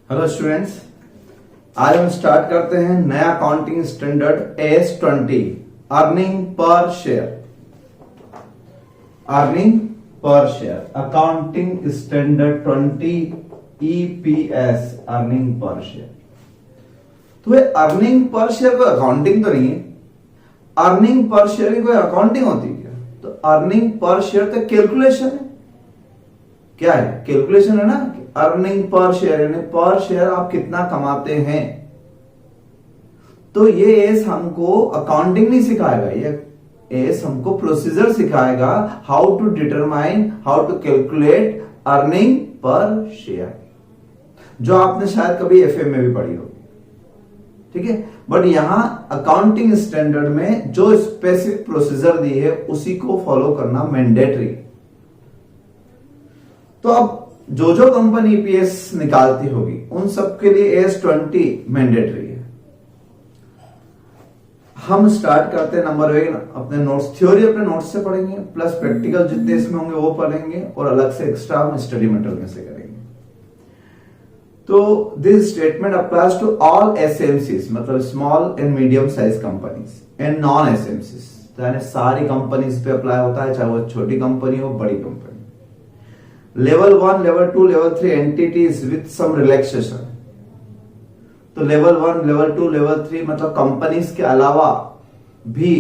Hello students, आज हम start करते हैं नया accounting standard AS20 earning per share. Earning per share accounting standard 20 EPS earning per share. तो ये अर्निंग पर शेयर कोई अकाउंटिंग तो नहीं है। अर्निंग पर शेयर की कोई अकाउंटिंग होती है क्या? तो अर्निंग पर शेयर तो कैलकुलेशन है। क्या है? कैलकुलेशन है ना। अर्निंग पर शेयर यानी पर शेयर आप कितना कमाते हैं। तो ये एस हमको अकाउंटिंग नहीं सिखाएगा, ये एस हमको प्रोसीजर सिखाएगा, how to determine, how to calculate earning per share, जो आपने शायद कभी एफए में भी पढ़ी होगी। ठीक है, बट यहां अकाउंटिंग स्टैंडर्ड में जो स्पेसिफिक प्रोसीजर दी है उसी को फॉलो करना मैंडेटरी। तो अब जो कंपनी ईपीएस निकालती होगी उन सब के लिए AS20 मैंडेटरी है। हम स्टार्ट करते हैं नंबर 1 अपने नोट्स। थ्योरी अपने नोट्स से पढ़ेंगे, प्लस प्रैक्टिकल जितने इसमें होंगे वो पढ़ेंगे, और अलग से एक्स्ट्रा हम स्टडी मटेरियल में से करेंगे। तो this statement applies to all SMCs, मतलब small and medium size companies and non SMCs, यानी सारी कंपनीज पे अप्लाई होता है, चाहे वो छोटी कंपनी हो बड़ी company. Level 1, level 2, level 3 entities with some relaxation. तो लेवल 1, लेवल 2, लेवल 3 मतलब कंपनीज के अलावा भी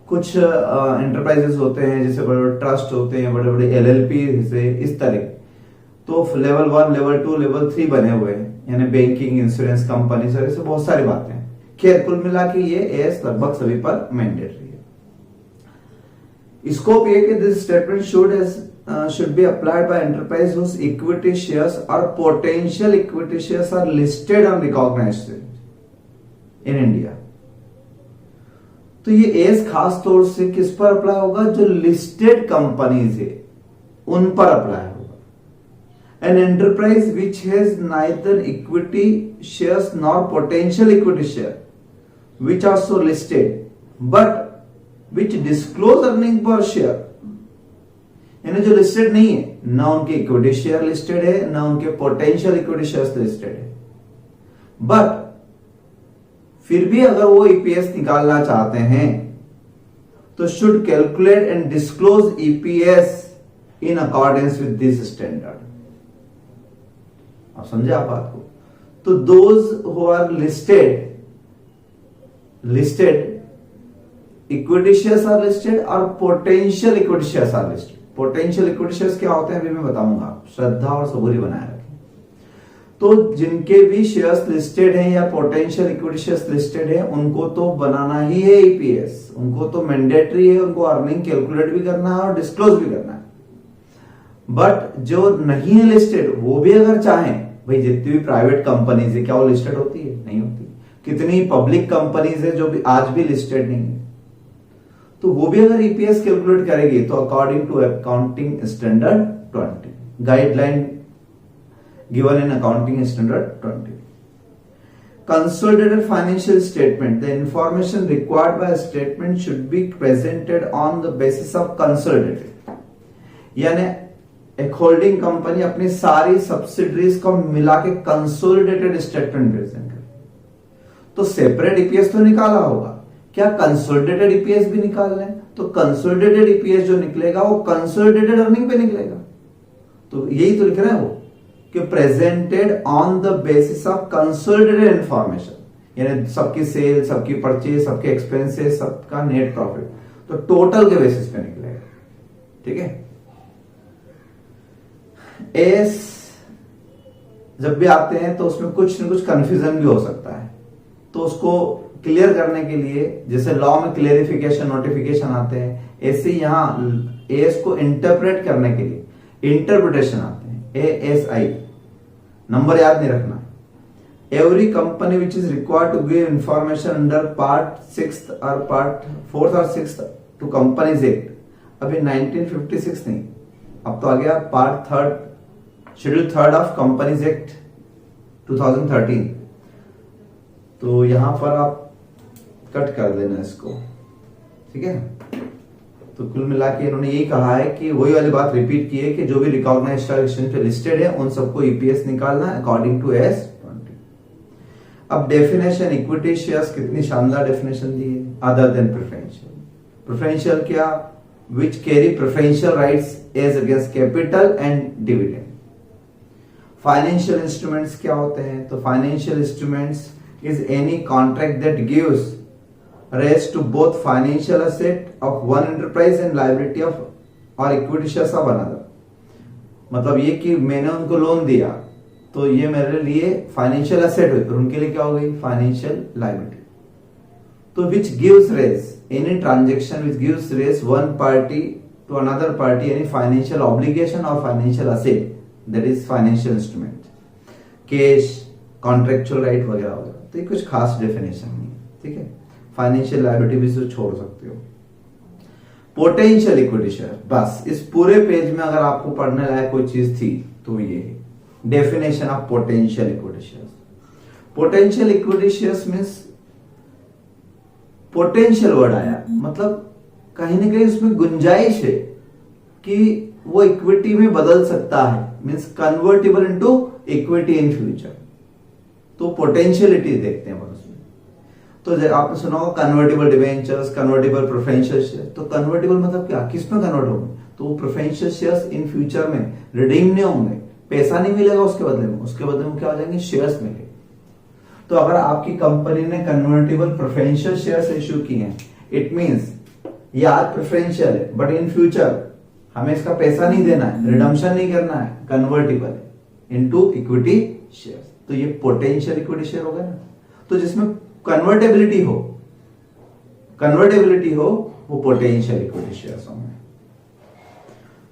कुछ एंटरप्राइजेस होते हैं, जैसे बड़े बड़े ट्रस्ट होते हैं, बड़े बड़े LLP से इस तरह। तो लेवल 1, लेवल 2, लेवल 3 बने हुए हैं, यानी बैंकिंग, इंश्योरेंस कंपनी, ऐसे बहुत सारी बातें हैं। खैर कुल मिला के ये एस लगभग सभी पर मैंडेटरी है। स्कोप ये कि this statement should be applied by enterprise whose equity shares or potential equity shares are listed and recognized in India। तो ये एस खास तौर से किस पर अप्लाई होगा? जो लिस्टेड कंपनीज है उन पर अप्लाई होगा। An enterprise which has neither equity shares nor potential equity share which are so listed but which disclose earning per share, यानी जो लिस्टेड नहीं है, ना उनके इक्विटी शेयर लिस्टेड है, ना उनके पोटेंशियल इक्विटी शेयर्स लिस्टेड है, बट फिर भी अगर वो ईपीएस निकालना चाहते हैं तो should calculate and disclose EPS in accordance with this standard. आप समझे आप बात को? तो those who are listed equity shares are listed or potential equity shares are listed. Potential equity shares क्या होते हैं अभी मैं बताऊंगा, श्रद्धा और सबूरी बनाए रखें। तो जिनके भी शेयर्स लिस्टेड हैं या पोटेंशियल इक्विटी शेयर्स लिस्टेड है उनको तो बनाना ही है ईपीएस, उनको तो मैंडेटरी है, उनको अर्निंग कैलकुलेट भी करना है और डिस्क्लोज भी करना है। बट जो नहीं है लिस्टेड वो भी अगर चाहें, भाई जितनी भी प्राइवेट कंपनीज है क्या वो लिस्टेड होती है? नहीं होती। कितनी पब्लिक कंपनीज है जो भी आज भी लिस्टेड नहीं है, तो वो भी अगर ईपीएस कैलकुलेट करेगी तो according to accounting standard 20 guideline given in accounting standard 20। Consolidated financial statement, the information required by statement should be presented on the basis of consolidated, यानी एक होल्डिंग कंपनी अपनी सारी सब्सिडरीज को मिला के कंसोलिडेटेड स्टेटमेंट प्रेजेंट करे। तो separate EPS तो निकाला होगा, क्या कंसोलिडेटेड ईपीएस भी निकाल लें? तो कंसोलिडेटेड ईपीएस जो निकलेगा वो कंसोलिडेटेड अर्निंग पे निकलेगा। तो यही तो लिख रहे हैं वो कि presented on the basis of consolidated information, यानी सबकी सेल, सबकी परचेज, सबके एक्सपेंसेस, सबका नेट प्रॉफिट, तो टोटल के बेसिस पे निकलेगा। ठीक है। एस जब भी आते हैं तो उसमें कुछ न कुछ कंफ्यूजन भी हो सकता है, तो उसको क्लियर करने के लिए जैसे लॉ में क्लियरिफिकेशन, नोटिफिकेशन आते हैं, ऐसे यहां एस को इंटरप्रेट करने के लिए इंटरप्रिटेशन आते हैं, ASI। नंबर याद नहीं रखना। Every company which is required to give information under part 6 और पार्ट 4 और 6 टू कंपनीज एक्ट, अभी 1956 नहीं, अब तो आ गया part 3 schedule 3 of companies act 2013। तो यहां पर आप कट कर देना इसको, ठीक है। तो कुल मिला के इन्होंने यही कहा है कि वही वाली बात रिपीट की है कि जो भी रिकॉग्नाइज्ड स्टॉक एक्सचेंज पे लिस्टेड है उन सबको ईपीएस निकालना है अकॉर्डिंग टू S20। अब डेफिनेशन इक्विटी शेयर्स, कितनी शानदार डेफिनेशन दी है। अदर देन प्रेफरेंशियल, प्रेफरेंशियल क्या, which carry preferential rights as against capital and dividend. Financial instruments क्या होते हैं, तो financial instruments is any contract that gives raise to both financial asset of one enterprise and liability of or equity shares of another। मतलब ये कि मैंने उनको loan दिया तो ये मेरे लिए फाइनेंशियल एसेट हुई, फिर उनके लिए क्या हो गई, फाइनेंशियल लायबिलिटी। तो which gives rise, any transaction which gives rise one party to another party any financial obligation or financial asset, that is financial instrument, cash, contractual right वगैरह वगैरह। तो ये कुछ खास डेफिनेशन नहीं है, ठीक है। फाइनेंशियल लायबिलिटी भी तो छोड़ सकते हो। पोटेंशियल इक्विटी शेयर, बस इस पूरे पेज में अगर आपको पढ़ने लायक कोई चीज थी तो ये definition of potential equity share. Potential equity shares means, potential word आया मतलब कहीं ना कहीं उसमें गुंजाइश है कि वो इक्विटी में बदल सकता है, means convertible into equity in future. तो पोटेंशियलिटी देखते हैं उसमें। तो आपने सुना होगा convertible debentures, convertible preferential share. तो कन्वर्टेबल मतलब क्या, किस में कन्वर्ट होंगे, तो वो प्रेफरेंशियल शेयर्स इन फ्यूचर में रिडीम नहीं होंगे, पैसा नहीं मिलेगा उसके बदले में, उसके बदले में क्या हो जाएंगे, शेयर्स मिलेंगे। तो अगर आपकी कंपनी ने कन्वर्टेबल प्रेफरेंशियल शेयर्स इश्यू किए हैं, इट मींस ये आज प्रेफरेंशियल है बट इन फ्यूचर हमें इसका पैसा नहीं देना है, रिडम्पशन नहीं करना है, कन्वर्टेबल है इनटू इक्विटी शेयर्स। तो ये पोटेंशियल इक्विटी शेयर हो गया ना। तो जिसमें कन्वर्टेबिलिटी हो वो पोटेंशियल इक्विटी शेयर्स होंगे।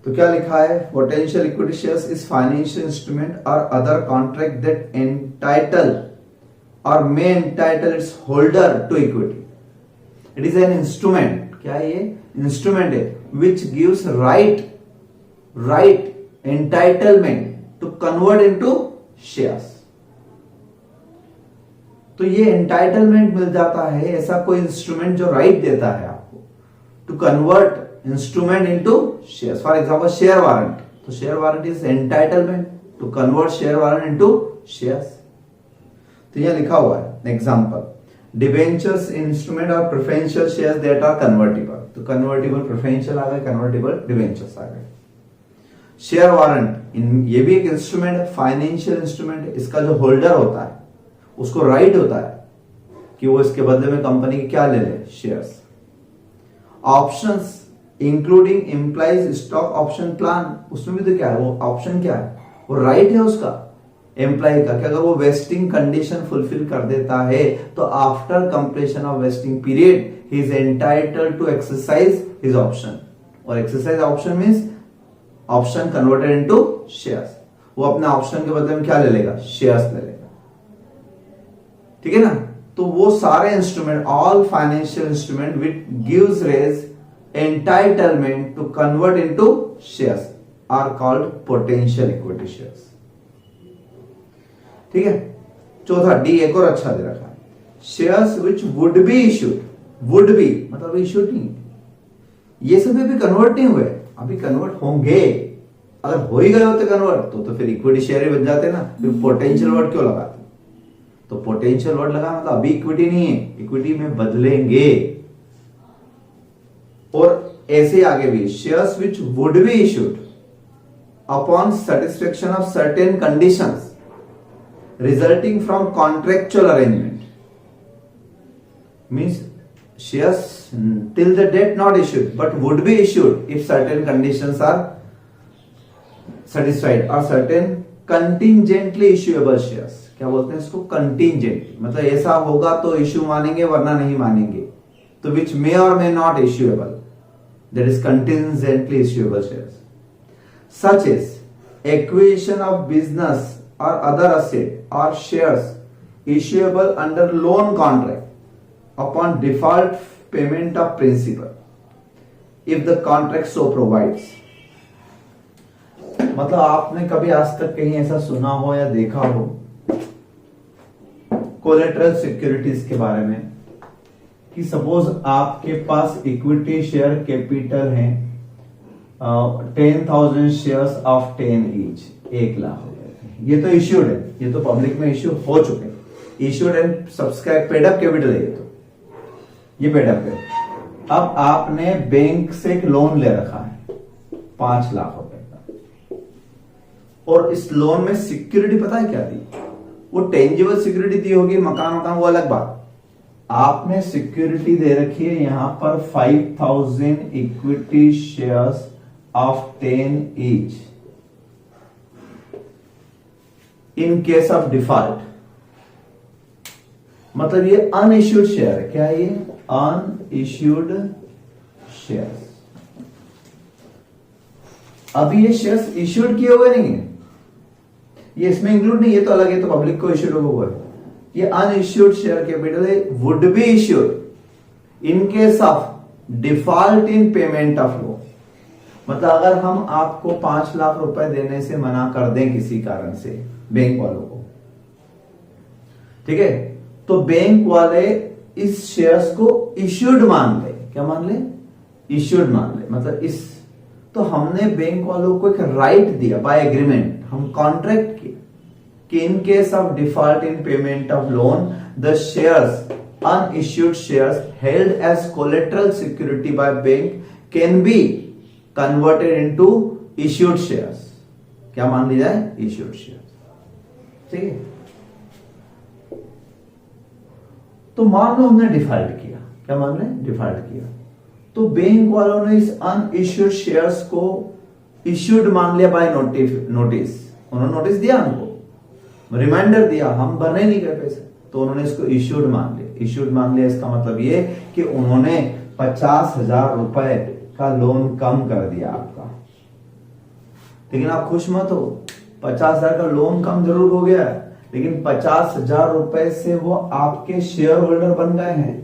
तो क्या लिखा है, potential equity shares is financial instrument or other contract that entitle or may entitle its holder to equity. It is an instrument, क्या है ये, इंस्ट्रूमेंट है which gives right entitlement to convert into shares. तो ये entitlement मिल जाता है, ऐसा कोई इंस्ट्रूमेंट जो राइट देता है आपको to convert instrument into shares. For example share warrant, तो share warrant is entitlement to convert share warrant into shares. तो यह लिखा हुआ है example, debentures instrument or preferential shares that are convertible. तो कन्वर्टेबल प्रेफरेंशियल आ गए, कन्वर्टेबल डिबेंचर्स आ गए। शेयर वारंट, ये भी एक इंस्ट्रूमेंट है, फाइनेंशियल इंस्ट्रूमेंट है। इसका जो होल्डर होता है उसको राइट होता है कि वो इसके बदले में कंपनी की क्या ले ले, shares. Options including employees stock option plan, उसमें भी तो क्या है, वो ऑप्शन क्या है, वो राइट है उसका एम्प्लॉय का कि अगर वो वेस्टिंग कंडीशन फुलफिल कर देता है तो after completion of vesting period he is entitled to exercise his option. और exercise option means option converted into shares. वो अपने ऑप्शन के बदले में क्या ले लेगा, शेयर्स ले लेगा, ठीक है ना। तो वो सारे instrument, all financial instrument which gives raise entitlement to convert into shares are called potential equity shares, ठीक है। चौथा डी एक और अच्छा दे रखा है, shares which would be issued. Would be मतलब इश्यूड नहीं, ये सब भी कन्वर्ट नहीं हुए, अभी कन्वर्ट होंगे। अगर हो ही गए होते कन्वर्ट तो फिर इक्विटी शेयर ही बन जाते ना, फिर पोटेंशियल वर्ड क्यों लगाते। तो पोटेंशियल वर्ड लगा मतलब अभी इक्विटी नहीं है, इक्विटी में बदलेंगे। और ऐसे आगे भी, shares which would be issued upon satisfaction of certain conditions resulting from contractual arrangement, means shares till the date not issued but would be issued if certain conditions are satisfied or certain contingently issuable shares। क्या बोलते हैं इसको, कंटिंजेंटली, मतलब ऐसा होगा तो issue मानेंगे वरना नहीं मानेंगे। तो which may or may not issuable, that is contingently issuable shares such as acquisition of business or other asset or shares issuable under loan contract upon default payment of principal if the contract so provides. मतलब आपने कभी आज तक कहीं ऐसा सुना हो या देखा हो कोलेटरल सिक्योरिटीज के बारे में कि कि सपोज आपके पास इक्विटी शेयर कैपिटल है 10,000 शेयर्स ऑफ 10 ईच, 1,00,000 हो गए। ये तो इश्यूड है, ये तो पब्लिक में इश्यू हो चुके हैं, issued and subscribe paid up capital है, ये पेड अप है। अब आपने बैंक से एक लोन ले रखा है 5 लाख रुपए का, और इस लोन में सिक्योरिटी पता है क्या दी? वो टेंजिबल सिक्योरिटी दी होगी, मकान वो अलग बात। आपने सिक्योरिटी दे रखी है यहां पर 5,000 equity shares of 10 each in case of default. मतलब ये अनइश्यूड शेयर है। क्या है ये? Unissued shares. अभी ये शेयर्स इश्यूड किए हुए नहीं है, ये इसमें इंक्लूड नहीं, ये तो अलग है, तो पब्लिक को इश्यूड हुआ है। ये अनइश्यूड शेयर कैपिटल है, would be issued in case of default in payment of loan. मतलब अगर हम आपको 5 लाख रुपए देने से मना कर दें किसी कारण से बैंक वालों को, ठीक है, तो बैंक वाले इस शेयर्स को इश्यूड मान ले। क्या मान ले? इश्यूड मान ले। मतलब इस, तो हमने बैंक वालों को एक राइट दिया बाय एग्रीमेंट, हम कॉन्ट्रैक्ट किया कि in case of default in payment of loan the shares, unissued shares held as collateral security by bank can be converted into issued shares. क्या मान लिया जाए? Issued shares. ठीक है, तो मान लो हमने डिफॉल्ट किया। क्या मान लें? डिफॉल्ट किया, तो बैंक वालों ने इस अनइश्यूड शेयर्स को इश्यूड मान लिया बाय नोटिस। उन्होंने नोटिस दिया, हमको रिमाइंडर दिया, हम भरने नहीं गए पैसे, तो उन्होंने इसको इश्यूड मान लिया। इश्यूड मान लिया इसका मतलब ये कि उन्होंने 50,000 रुपए का लोन कम कर दिया आपका। लेकिन आप खुश मत हो, 50,000 का लोन कम जरूर हो गया, लेकिन 50,000 रुपए से वो आपके शेयर होल्डर बन गए हैं।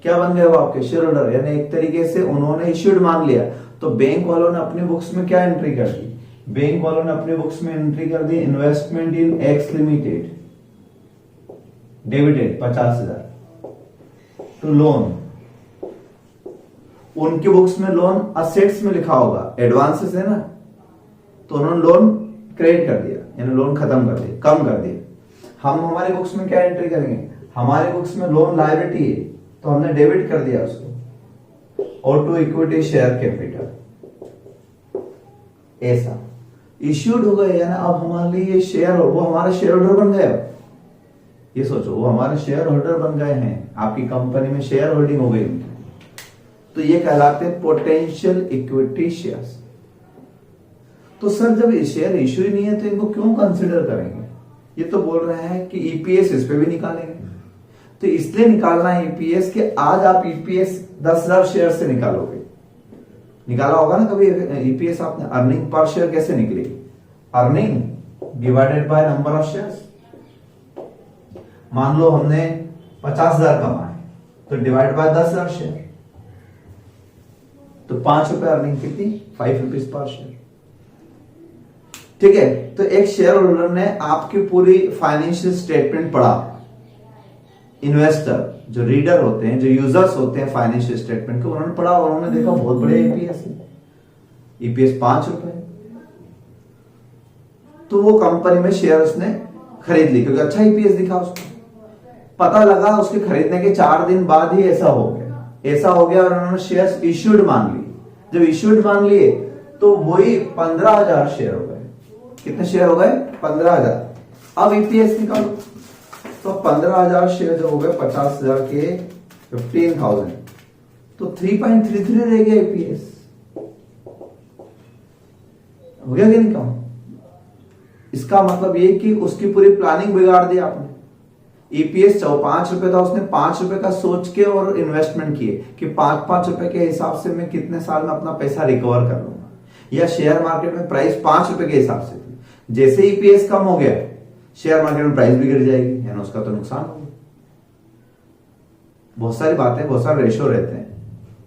क्या बन गए? वो आपके शेयर होल्डर। यानी एक तरीके से उन्होंने इश्यूड मान लिया। तो बैंक वालों ने अपनी बुक्स में क्या एंट्री कर दी? बैंक वालों ने अपने बुक्स में एंट्री कर दी investment in X limited, debited 50,000 to loan. उनकी बुक्स में लोन असेट्स में लिखा होगा, एडवांसेस है ना, तो उन्होंने लोन क्रेडिट कर दिया, यानी लोन खत्म कर दिया, कम कर दिया। हम हमारे बुक्स में क्या एंट्री करेंगे? हमारे बुक्स में लोन लायबिलिटी है, तो हमने डेबिट कर दिया उसको, और टू इक्विटी शेयर कैपिटल। ऐसा इश्यूड हो गए, यानी अब हमारे लिए ये शेयर, वो हमारे शेयर होल्डर बन गए। ये सोचो, वो हमारे शेयर होल्डर बन गए हैं, आपकी कंपनी में शेयर होल्डिंग हो गई उनकी, तो ये कहलाते हैं पोटेंशियल इक्विटी शेयर्स। तो सर जब शेयर इश्यू ही नहीं है तो इनको क्यों कंसिडर करेंगे? ये तो बोल रहे हैं कि ईपीएस इस पे भी निकालेंगे। तो इसलिए निकालना है ईपीएस कि आज आप ईपीएस 10,000 शेयर से निकालोगे, निकाला होगा ना कभी ईपीएस आपने? अर्निंग पर शेयर कैसे निकलेगी? Earning divided by number of shares. मान लो हमने 50,000 कमाए, तो डिवाइड बाय 10,000 शेयर, तो 5 रुपए अर्निंग कितनी? 5 रुपीज पर शेयर। ठीक है, तो एक शेयर होल्डर ने आपकी पूरी फाइनेंशियल स्टेटमेंट पढ़ा, इन्वेस्टर जो रीडर होते हैं, जो यूजर्स होते हैं फाइनेंशियल स्टेटमेंट को, उन्होंने पढ़ा और उन्होंने देखा बहुत बड़े ईपीएस है, ईपीएस 5 रुपए, तो वो कंपनी में शेयर उसने खरीद ली क्योंकि अच्छा ईपीएस दिखा उसको। पता लगा उसके खरीदने के 4 दिन बाद ही ऐसा हो गया और उन्होंने शेयर्स इश्यूड मान ली। जब इश्यूड मान लिए तो वही 15,000 शेयर हो गए। कितने शेयर हो गए? 15,000। अब ईपीएस निकालो, तो 15,000 शेयर जो हो गए 50,000 के 15,000, तो 3.33 रह गया ईपीएस। हो गया कि नहीं कम? इसका मतलब ये कि उसकी पूरी प्लानिंग बिगाड़ दी आपने। ईपीएस 5 रुपए था, उसने 5 रुपए का सोच के और इन्वेस्टमेंट किए कि 5-5 रुपए के हिसाब से मैं कितने साल में अपना पैसा रिकवर कर लूंगा। या शेयर मार्केट में प्राइस 5 रुपए के हिसाब से थी, जैसे ईपीएस कम हो गया शेयर मार्केट में प्राइस भी गिर जाएगी, यानी उसका तो नुकसान होगा। बहुत सारी बातें, बहुत सारे रेशो रहते हैं।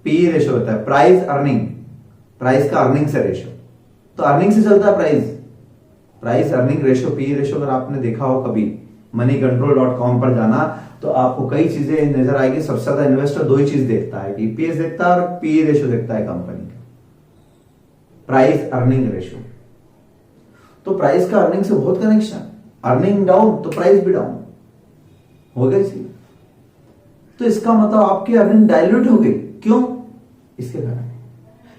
पी रेशो होता है, प्राइस अर्निंग, प्राइस का अर्निंग से रेशो, तो अर्निंग से चलता है price earning ratio, P ratio. अगर आपने देखा हो कभी moneycontrol.com पर जाना तो आपको कई चीजें नजर आएगी। सबसे ज्यादा इन्वेस्टर दो ही चीज देखता है, ईपीएस देखता है और पी रेशो देखता है कंपनी का, प्राइस अर्निंग रेशो। तो प्राइस का अर्निंग से बहुत कनेक्शन, अर्निंग डाउन तो प्राइस भी डाउन हो गई सी। तो इसका मतलब आपकी अर्निंग डाइल्यूट हो गई, क्यों? इसके कारण।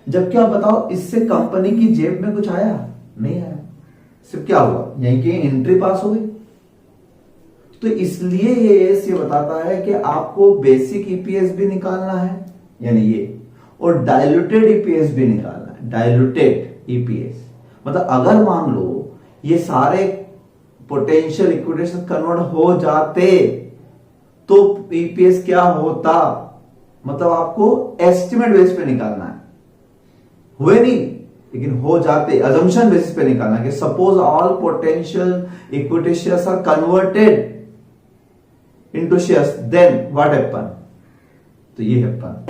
जबकि आप बताओ इससे कंपनी की जेब में कुछ आया? नहीं आया। सिर्फ क्या हुआ, यहीं की एंट्री पास हो गई। तो इसलिए ये बताता है कि आपको बेसिक ईपीएस भी निकालना है, यानी ये, और डाइल्यूटेड ईपीएस भी निकालना है। डाइल्यूटेड ईपीएस मतलब अगर मान लो ये सारे पोटेंशियल इक्विटी से कन्वर्ट हो जाते तो ईपीएस क्या होता, मतलब आपको एस्टिमेट बेस पे निकालना है। हुए नहीं, लेकिन हो जाते, अजम्पशन बेसिस पे निकालना कि suppose all potential equity shares are converted into shares, then what happen, तो ये हैपन।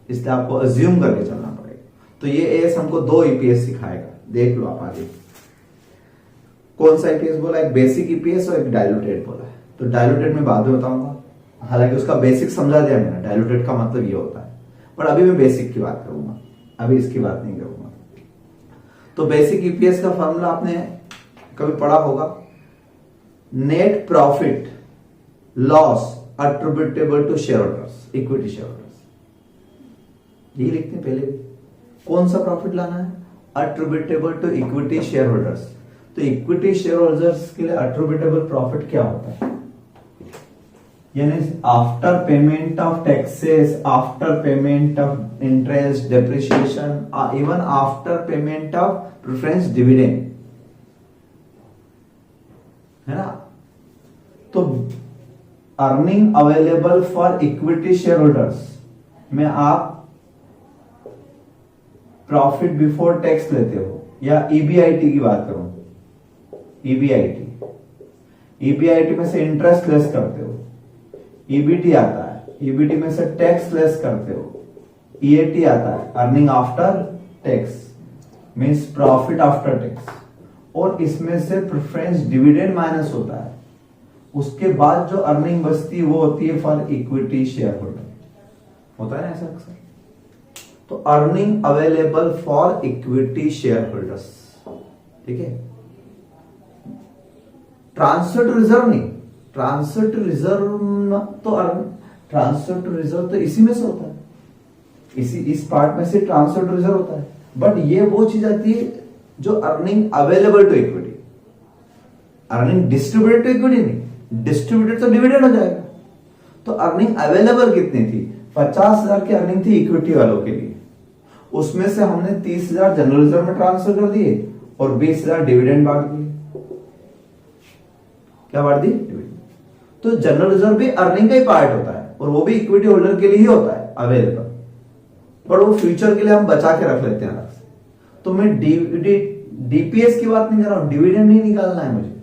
इसलिए आपको अज्यूम करके चलना पड़ेगा। तो ये एस हमको दो ईपीएस सिखाएगा, देख लो आप आगे। कौन सा ईपीएस बोला? एक बेसिक ईपीएस और एक डाइल्यूटेड बोला है। तो डाइल्यूटेड में बाद में बताऊंगा, हालांकि उसका बेसिक समझा दिया मैंने, डाइल्यूटेड का मतलब ये होता है, पर अभी मैं बेसिक की बात करूंगा, अभी इसकी बात नहीं करूंगा। तो बेसिक ईपीएस का फॉर्मूला आपने कभी पढ़ा होगा, net profit loss attributable to share holders, equity share holders, यही लिखते हैं पहले भी। कौन सा प्रॉफिट लाना है? अट्रिब्यूटेबल टू इक्विटी शेयर होल्डर्स। तो इक्विटी शेयर होल्डर्स के लिए अट्रिब्यूटेबल प्रॉफिट क्या होता है? यानी after payment of taxes, after payment of interest, depreciation, even after payment of preference dividend, है ना। तो earning available for equity share holders में आप प्रॉफिट बिफोर टैक्स लेते हो, या ईबीआईटी की बात करूं, ईबीआईटी में से इंटरेस्ट लेस करते हो, ईबीटी आता है, ईबीटी में से टैक्स लेस करते हो, ईएटी आता है, earning after tax means profit after tax, और इसमें से प्रेफरेंस डिविडेंड माइनस होता है। उसके बाद जो अर्निंग बचती है वो होती है फॉर इक्विटी शेयर होल्डर, होता है ना ऐसा अक्सर। तो earning available for equity share holders, ठीक है। ट्रांसफर टू रिजर्व नहीं, transfer to reserve transfer to reserve तो इसी में से होता है, इस पार्ट में से ट्रांसफर टू रिजर्व होता है। बट ये वो चीज आती है जो earning available to equity, earning distributed to equity नहीं, डिस्ट्रीब्यूटेड तो डिविडेंड हो जाएगा। तो अर्निंग अवेलेबल कितनी थी? 50,000 की अर्निंग थी इक्विटी वालों के लिए, उसमें से हमने 30,000 जनरल रिजर्व में ट्रांसफर कर दिए और 20,000 डिविडेंड बांट दिए। क्या बांट दी? डिविडेंड। तो जनरल रिजर्व भी अर्निंग का ही पार्ट होता है और वो भी इक्विटी होल्डर के लिए ही होता है अवेलेबल, पर वो फ्यूचर के लिए हम बचा के रख लेते हैं अलग से। तो मैं डीपीएस की बात नहीं कर रहा हूं, डिविडेंड नहीं निकालना है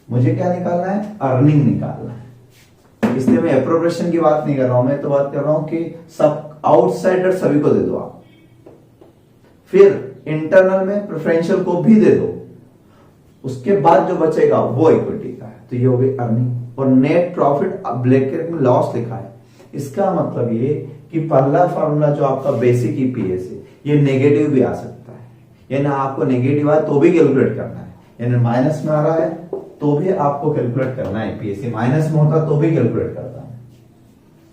मुझे क्या निकालना है? अर्निंग निकालना है। इसलिए मैं एप्रोप्रिएशन की बात नहीं कर रहा हूं, मैं तो बात कर रहा हूं कि सब आउटसाइडर सभी को दे दो आप, फिर इंटरनल में प्रेफरेंशियल को भी दे दो, उसके बाद जो बचेगा वो इक्विटी का है। तो ये हो गई अर्निंग। और नेट प्रॉफिट ब्रैकेट में लॉस लिखा है, इसका मतलब ये कि पहला फॉर्मूला जो आपका बेसिक ईपीएस है ये नेगेटिव भी आ सकता है, यानी आपको नेगेटिव आए तो भी कैलकुलेट करना है, यानी माइनस में आ रहा है तो भी आपको कैलकुलेट करना है। ईपीएस माइनस में होता तो भी कैलकुलेट करता है,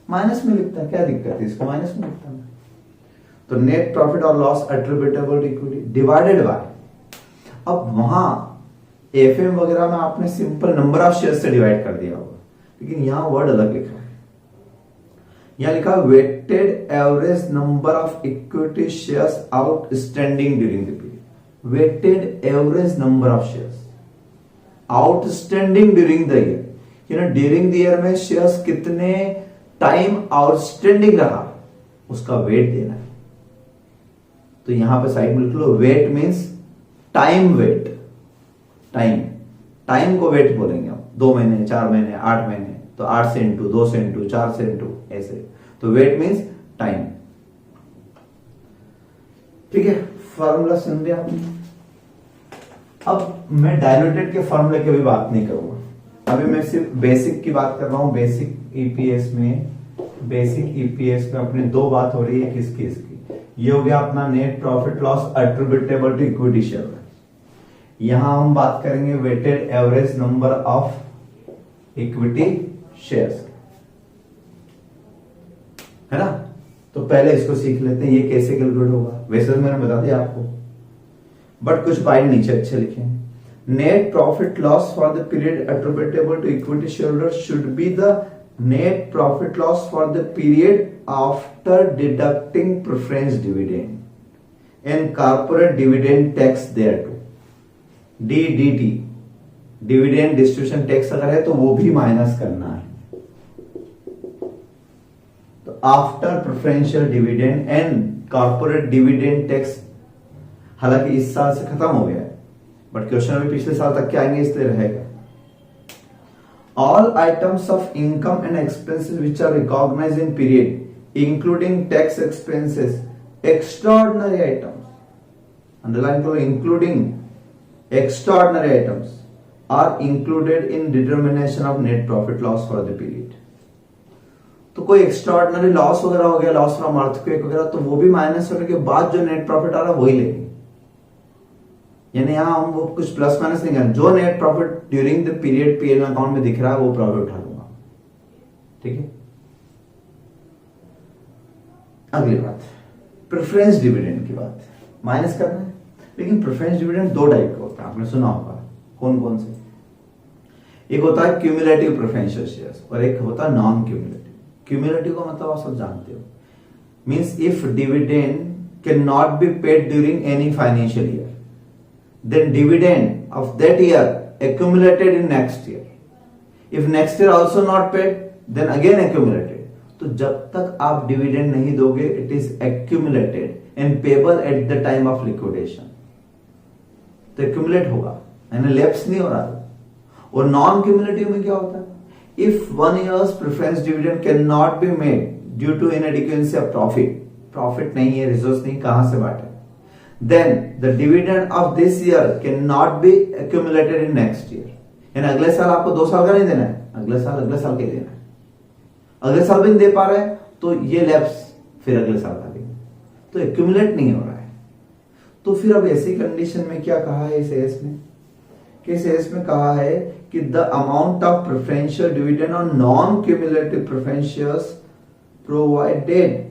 माइनस में लिखता है, क्या दिक्कत है इसको माइनस में लिखता है। तो नेट प्रॉफिट और loss attributable to equity divided by, अब वहां एफएम वगैरह में आपने सिंपल नंबर ऑफ शेयर से डिवाइड कर दिया होगा, लेकिन यहां वर्ड अलग लिखा है। यहां लिखा weighted average number of equity shares outstanding during the period, weighted average number of shares outstanding during the year, during the year में शेयर्स कितने टाइम आउटस्टैंडिंग रहा उसका वेट देना है। तो यहां पे साइड में लिख लो weight means time weight, time को वेट बोलेंगे हम, 2 महीने 4 महीने 8 महीने, तो 8 से इंटू 2 से इंटू 4 से इंटू ऐसे, तो वेट मींस टाइम, ठीक है। फॉर्मूला सुन लिया आपने। अब मैं डाइल्यूटेड के फॉर्मूले की भी बात नहीं करूंगा, अभी मैं सिर्फ बेसिक की बात कर रहा हूं। बेसिक ईपीएस में अपनी दो बात हो रही है, किसकी इसकी। ये हो गया अपना net profit loss attributable to equity share. यहां हम बात करेंगे weighted average number of equity shares, है ना। तो पहले इसको सीख लेते हैं, ये कैसे कैलकुलेट होगा। वैसे तो मैंने बता दिया आपको, बट कुछ पॉइंट नीचे अच्छे लिखे हैं। Net profit loss for the period attributable to equity shareholder should be the net profit loss for the period after deducting preference dividend and corporate dividend tax there to. DDT dividend distribution tax अगर है तो वो भी minus करना है। तो after preferential dividend and corporate dividend tax, हालांकि इस साल से खत्म हो गया है, बट क्वेश्चन अभी पिछले साल तक के आएंगे इसलिए रहेगा। All items of income and expenses which are recognised in period including tax expenses, extraordinary items, underline करो, including extraordinary items are included in determination of net profit loss for the period। तो कोई extraordinary loss वगैरह हो गया, loss from earthquake वगैरह, तो वो भी माइनस होने के बाद जो नेट प्रॉफिट आ रहा है वही लेंगे। यानी यहां हम वो कुछ प्लस माइनस नहीं करेंगे, जो net profit during the period PL account में दिख रहा है वो प्रॉफिट उठा लूंगा। ठीक है। अगली बात, प्रेफरेंस डिविडेंड की बात, माइनस करना है। लेकिन प्रेफरेंस डिविडेंड दो टाइप का होता है, आपने सुना होगा। कौन कौन से? एक होता है क्यूमुलेटिव प्रेफरेंशियल शेयर्स और एक होता है नॉन क्यूमुलेटिव। क्यूमुलेटिव का मतलब आप सब जानते हो, means if dividend can not be paid during any financial year, then dividend of that year accumulated in next year. If next year also not paid, then again accumulated. तो जब तक आप डिविडेंड नहीं दोगे, it is accumulated and payable at the time of liquidation. तो accumulate होगा, यानी lapse नहीं हो रहा। और नॉन क्यूमुलेटिव में क्या होता है? If 1 year's preference dividend can not be made due to inadequacy of profit नहीं है, रिसोर्स नहीं, कहां से बांटे, then the dividend of this year can not be accumulated in next year. यानी अगले साल आपको 2 साल का नहीं देना है, अगले साल के देना है। अगले साल भी नहीं दे पा रहे हैं तो ये लैप्स फिर अगले साल का देंगे, तो एक्यूमुलेट नहीं हो रहा है। तो फिर अब ऐसी कंडीशन में क्या कहा है इस एस में कहा है कि the amount of preferential dividend on non cumulative preferentials provided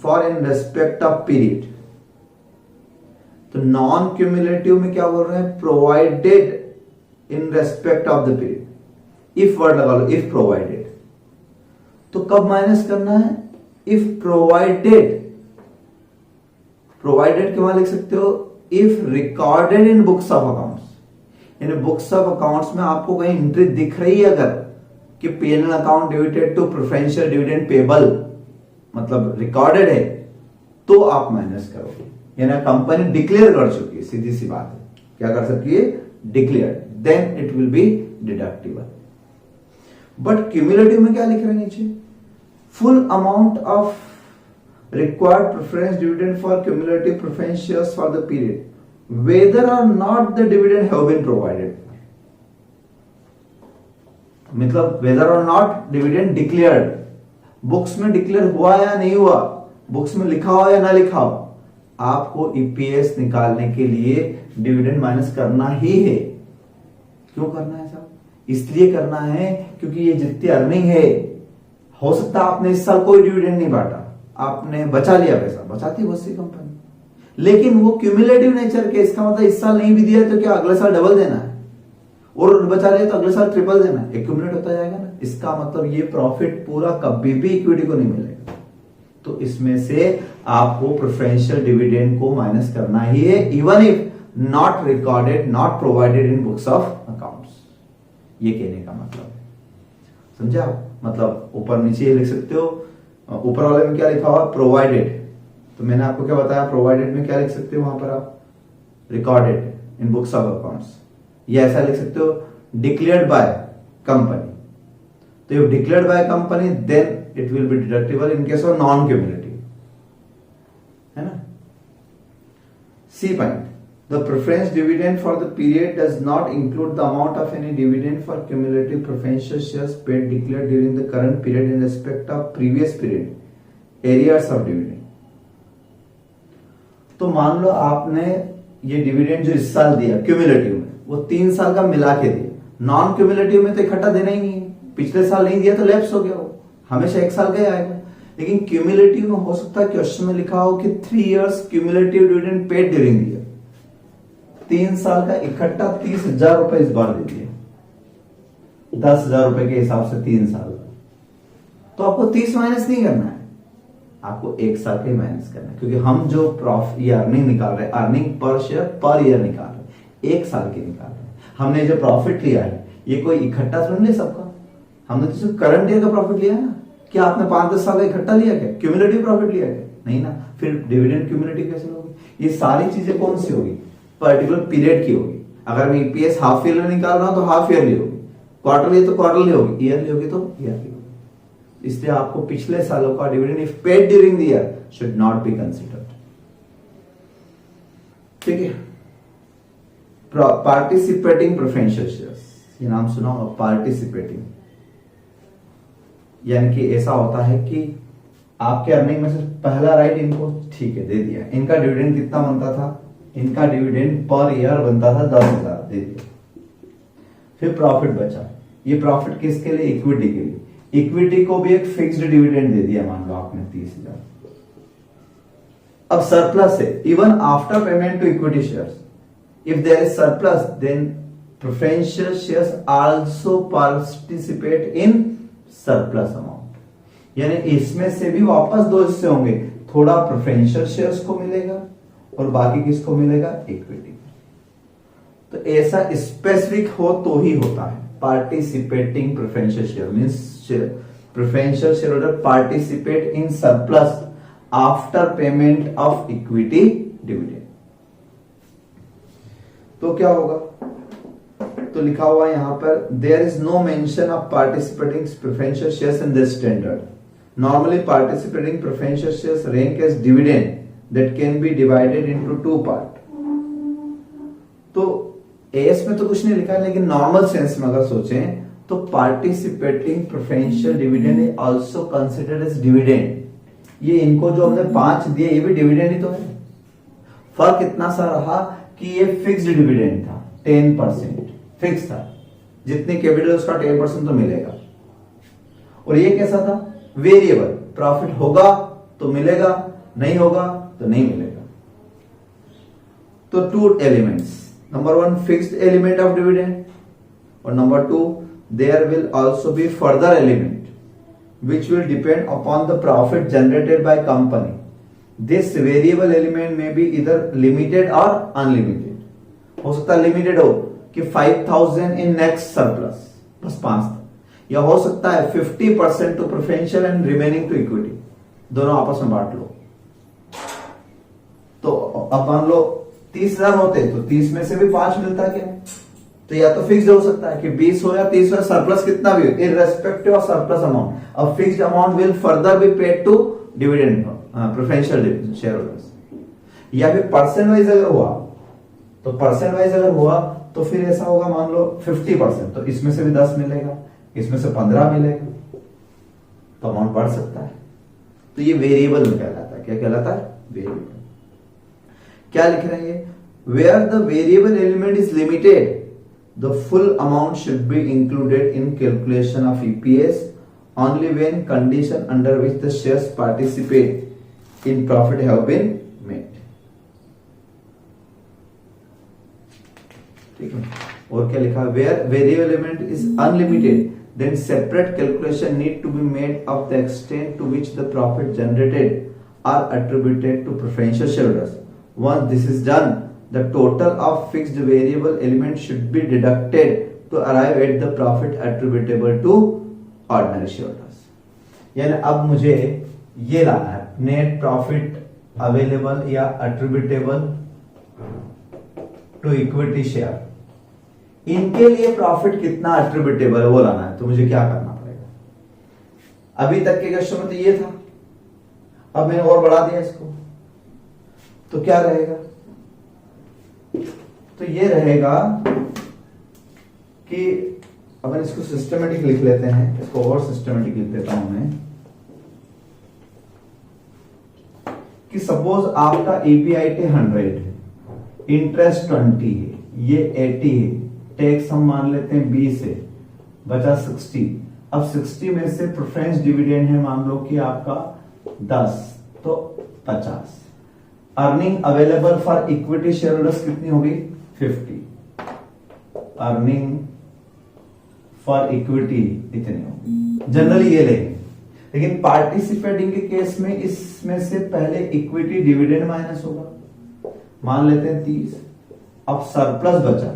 for in respect of period. तो नॉन क्यूमुलेटिव में क्या बोल रहे हैं? Provided in respect of the period. If word लगा लो, इफ प्रोवाइडेड। तो कब माइनस करना है? इफ प्रोवाइडेड के वहां लिख सकते हो if recorded in books of accounts. यानी बुक्स ऑफ अकाउंट्स में आपको कहीं एंट्री दिख रही है अगर कि PNL account debited to preferential dividend payable, मतलब रिकॉर्डेड है, तो आप माइनस करोगे। यानी कंपनी डिक्लेयर कर चुकी है, सीधी सी बात है। क्या कर सकती है? Declare, then it will be deductible. But cumulative में क्या लिख रहे हैं नीचे? Full amount of required preference dividend for cumulative preference shares for the period whether or not the dividend have been provided. मतलब whether or not dividend declared, books में declare हुआ या नहीं हुआ, बुक्स में लिखा हो या ना लिखा हो, आपको ईपीएस निकालने के लिए डिविडेंड माइनस करना ही है। क्यों करना है साहब? इसलिए करना है क्योंकि ये जितनी अर्निंग है, हो सकता है आपने इस साल कोई डिविडेंड नहीं बांटा, आपने बचा लिया पैसा, बचाती बहुत सी कंपनी, लेकिन वो क्यूमुलेटिव नेचर के, इसका मतलब इस साल नहीं भी दिया तो क्या अगले साल डबल देना है, और बचा लिया तो अगले साल ट्रिपल देना है, एक्यूमुलेट होता जाएगा ना। इसका मतलब ये प्रॉफिट पूरा कभी भी इक्विटी को नहीं मिलेगा। तो इसमें से आपको प्रेफरेंशियल डिविडेंड को माइनस करना ही है, even if not recorded, not provided in books of accounts. ये कहने का मतलब है, समझा? मतलब ऊपर नीचे लिख सकते हो। ऊपर वाले में क्या लिखा हुआ? प्रोवाइडेड। तो मैंने आपको क्या बताया? प्रोवाइडेड में क्या लिख सकते हो वहां पर आप? Recorded in books of accounts. ये ऐसा लिख सकते हो, डिक्लेयर्ड बाय कंपनी। तो if declared by company then it will be deductible in case of non cumulative, है ना। C point, The preference dividend for the period does not include the amount of any dividend for cumulative preferential shares paid declared during the current period in respect of previous period, arrears of dividend. तो मान लो आपने ये dividend जो इस साल दिया cumulative में, वो 3 साल का मिला के दिया। नॉन क्यूमुलेटिव में तो इकट्ठा देना ही नहीं है, पिछले साल नहीं दिया तो लैप्स हो गया, वो हमेशा 1 साल का ही आएगा। लेकिन क्यूमुलेटिव में हो सकता है क्वेश्चन में लिखा हो कि 3 years cumulative dividend paid during the year, 3 साल का इकट्ठा 30,000 रुपए इस बार दे दिए, 10,000 रुपए के हिसाब से 3 साल का। तो आपको 30 माइनस नहीं करना है, आपको 1 साल का ही माइनस करना है, क्योंकि हम जो प्रॉफिट ये अर्निंग निकाल रहे हैं, earning per share per year निकाल रहे हैं, 1 साल की निकाल रहे हैं। हमने जो प्रॉफिट लिया है ये कोई इकट्ठा सुन ले सबका, हमने तो सिर्फ करंट ईयर का प्रॉफिट लिया ना। क्या आपने 5-10 साल का इकट्ठा लिया क्या? क्यूमुलेटिव प्रॉफिट लिया क्या? नहीं ना, फिर डिविडेंड क्यूमुलेटिव कैसे होगी? ये सारी चीजें कौन सी होगी? पर्टिकुलर पीरियड की होगी। अगर मैं ईपीएस हाफ ईयरली निकाल रहा हूं तो हाफ ईयरली होगी, क्वार्टरली तो क्वार्टरली होगी, ईयरली होगी तो ईयरली होगी। इसलिए आपको पिछले सालों का dividend if paid during the year should not be considered. ठीक है। पार्टिसिपेटिंग प्रेफरेंशियल शेयर्स, ये नाम सुना होगा, पार्टिसिपेटिंग, यानी कि ऐसा होता है कि आपके अर्निंग में से पहला राइट इनको ठीक है दे दिया, इनका डिविडेंड कितना बनता था? इनका डिविडेंड पर ईयर बनता था 10,000, दे दिया। फिर प्रॉफिट बचा, ये प्रॉफिट किसके लिए? इक्विटी के लिए। इक्विटी को भी एक फिक्स्ड डिविडेंड दे दिया, मान लो आपने 30,000। अब सरप्लस है, even after payment to equity shares, if there is surplus then preferential shares also participate in surplus amount, यानी इसमें से भी वापस 2 हिस्से होंगे, थोड़ा प्रेफरेंशियल शेयर्स को मिलेगा और बाकी किसको मिलेगा? इक्विटी। तो ऐसा स्पेसिफिक हो तो ही होता है। Participating preferential share means preferential share holder participate in surplus after payment of equity dividend. तो क्या होगा? तो लिखा हुआ यहां पर there is no mention of participating preferential shares in this standard. Normally participating preferential shares rank as dividend that can be divided into 2 part। तो AS में तो कुछ नहीं लिखा है, लेकिन नॉर्मल सेंस में अगर सोचें तो participating preferential dividend is also considered as dividend. ये इनको जो हमने 5 दिए ये भी डिविडेंड ही तो है। फर्क इतना सा रहा कि ये फिक्स्ड डिविडेंड था, 10% फिक्स था, जितनी कैपिटल उसका 10% तो मिलेगा। और ये कैसा था? वेरिएबल, प्रॉफिट होगा तो मिलेगा, नहीं होगा तो नहीं मिलेगा। तो 2 elements, number 1 fixed element of dividend, और number 2 there will also be further element which will depend upon the profit generated by company. This variable element may be either limited or unlimited. हो सकता है limited हो कि 5,000 in next surplus, बस 5 था, या हो सकता है 50% to preferential and remaining to equity, दोनों आपस में बांट लो। तो अब मान लो 30,000 होते तो 30 में से भी 5 मिलता क्या? तो या तो फिक्स्ड हो सकता है कि 20 हो या 30 हो, सरप्लस कितना भी हो, irrespective of surplus amount, a fixed amount will further be paid to dividend preferential share holders. या फिर परसेंट वाइज अगर हुआ, तो परसेंट वाइज अगर हुआ तो फिर ऐसा होगा, मान लो 50%, तो इसमें से भी 10 मिलेगा, इसमें से 15 मिलेगा, तो अमाउंट बढ़ सकता है। तो ये वेरिएबल में कहलाता है। क्या कहलाता है? वेरिएबल। क्या लिख रहे हैं? Where the variable element is limited the full amount should be included in calculation of EPS only when condition under which the shares participate in profit have been met। ठीक है। और क्या लिखा? where variable element is unlimited then separate calculation need to be made of the extent to which the profit generated are attributed to preferential shareholders। Once this is done, the total of fixed variable element should be deducted to arrive at the profit attributable to ordinary shareholders. यानी अब मुझे ये लाना है, net profit available या अट्रिब्यूटेबल to equity share, इनके लिए profit कितना अट्रिब्यूटेबल है वो लाना है। तो मुझे क्या करना पड़ेगा? अभी तक के क्वेश्चन में तो ये था, अब मैंने और बढ़ा दिया इसको, तो क्या रहेगा? तो ये रहेगा कि अपन इसको सिस्टमेटिक लिख लेते हैं, इसको और सिस्टमेटिक लिख देता हूं मैं कि सपोज आपका ईपीआईटी 100 है, इंटरेस्ट 20 है, ये 80 है, टैक्स हम मान लेते हैं 20 है, बचा 60। अब 60 में से प्रेफरेंस डिविडेंड है मान लो कि आपका 10, तो 50। Earning available for equity share holders कितनी होगी? 50। अर्निंग फॉर इक्विटी इतनी होगी, जनरली ये लेंगे। लेकिन पार्टिसिपेटिंग के केस में इसमें से पहले इक्विटी डिविडेंड माइनस होगा, मान लेते हैं 30। अब सरप्लस बचा,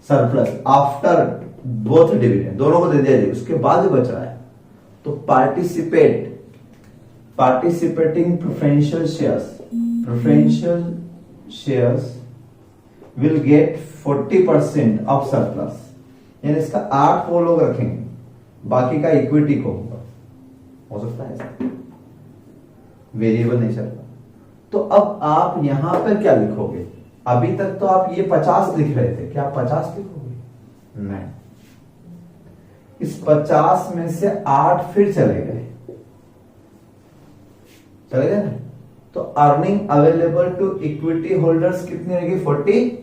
सरप्लस आफ्टर बोथ डिविडेंड, दोनों को दे दिया जाए, उसके बाद बचा है तो participating preferential shares will get 40% of surplus, यानी इसका 8 वो लोग रखेंगे, बाकी का इक्विटी को होगा। हो सकता है वेरिएबल नहीं चलता। तो अब आप यहां पर क्या लिखोगे? अभी तक तो आप ये 50 लिख रहे थे, क्या आप 50 लिखोगे? नहीं, इस 50 में से 8 फिर चले गए ना, तो earning available to equity holders कितनी रहेगी? 42।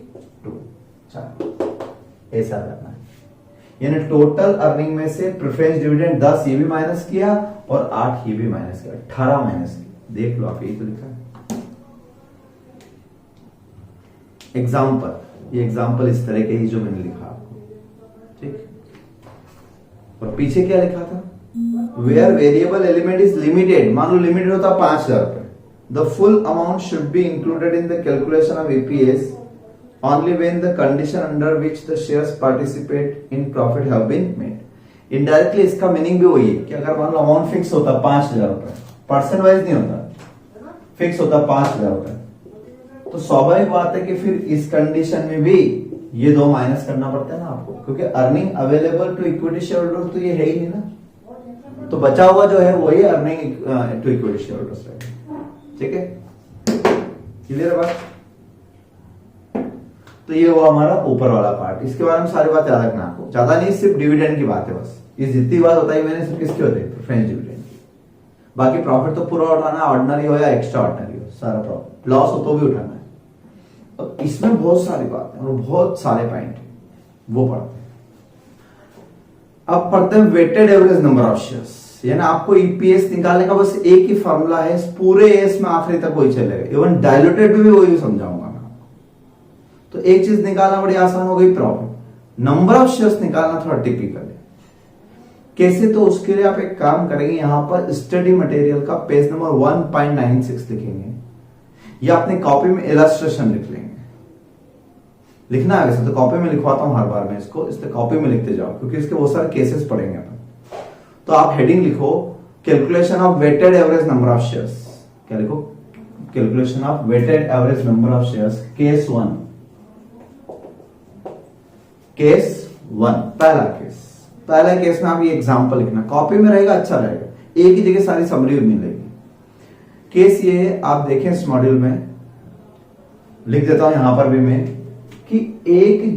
ऐसा करना है, यानी टोटल अर्निंग में से प्रेफरेंस डिविडेंड 10 ये भी माइनस किया और 8 ये भी माइनस किया, 18 माइनस किया। देख लो आप, यही तो लिखा है एग्जाम्पल, ये एग्जाम्पल इस तरह के ही जो मैंने लिखा आपको, ठीक। और पीछे क्या लिखा था? Where variable element is limited, मान लो लिमिटेड होता 5,000 रुपए, the full amount should be included in the calculation of EPS only when the condition under which the shares participate in profit have been met. Indirectly इसका meaning भी वही है कि अगर मान लो अमाउंट फिक्स होता 5,000 रुपए, परसेंट वाइज नहीं होता, फिक्स होता 5,000 रुपए, तो स्वाभाविक बात है कि फिर इस कंडीशन में भी ये 2 माइनस करना पड़ता है ना आपको, क्योंकि earning available to equity share holders तो ये है ही नहीं ना, तो बचा हुआ जो है वही earning to equity share holders रहेगा। ठीक है, क्लियर बात? तो ये हुआ हमारा ऊपर वाला पार्ट। इसके बारे में सारी बात याद रखना आपको, ज्यादा नहीं, सिर्फ डिविडेंड की बात है बस। ये जितनी बात बताई मैंने सिर्फ किसकी होती है? प्रेफरेंस डिविडेंड की। बाकी प्रॉफिट तो पूरा उठाना, ऑर्डिनरी हो या एक्स्ट्रा ऑर्डिनरी हो, सारा प्रॉफिट, लॉस हो तो भी उठाना है। और इसमें बहुत सारी बातें और बहुत सारे पॉइंट है, वो पढ़ते हैं। अब पढ़ते हैं weighted average number of shares, यानी आपको ईपीएस निकालने का बस एक ही फॉर्मूला है, पूरे एस में आखिरी तक वही चलेगा, इवन डायलूटेड में भी वही समझाऊंगा। तो एक चीज निकालना बड़ी आसान हो गई, प्रॉफिट। नंबर ऑफ शेयर्स निकालना थोड़ा टिपिकल है। कैसे? तो उसके लिए आप एक काम करेंगे, यहां पर स्टडी मटेरियल का पेज नंबर 1.96 लिखेंगे, या अपनी कॉपी में इलस्ट्रेशन लिख लेंगे। लिखना है वैसे तो कॉपी में लिखवाता हूं हर बार मैं इसको, इसलिए कॉपी में लिखते जाओ, क्योंकि इसके बहुत सारे केसेस पढ़ेंगे अपन। तो आप हेडिंग लिखो calculation of weighted average number of shares. क्या लिखो? Calculation of weighted average number of shares, case 1। Case 1 पहला केस में आप ये एग्जांपल लिखना, कॉपी में रहेगा अच्छा रहेगा, एक ही जगह सारी समरी मिलेगी। केस ये आप देखें इस मॉड्यूल में, लिख देता हूं यहां पर भी मैं कि 1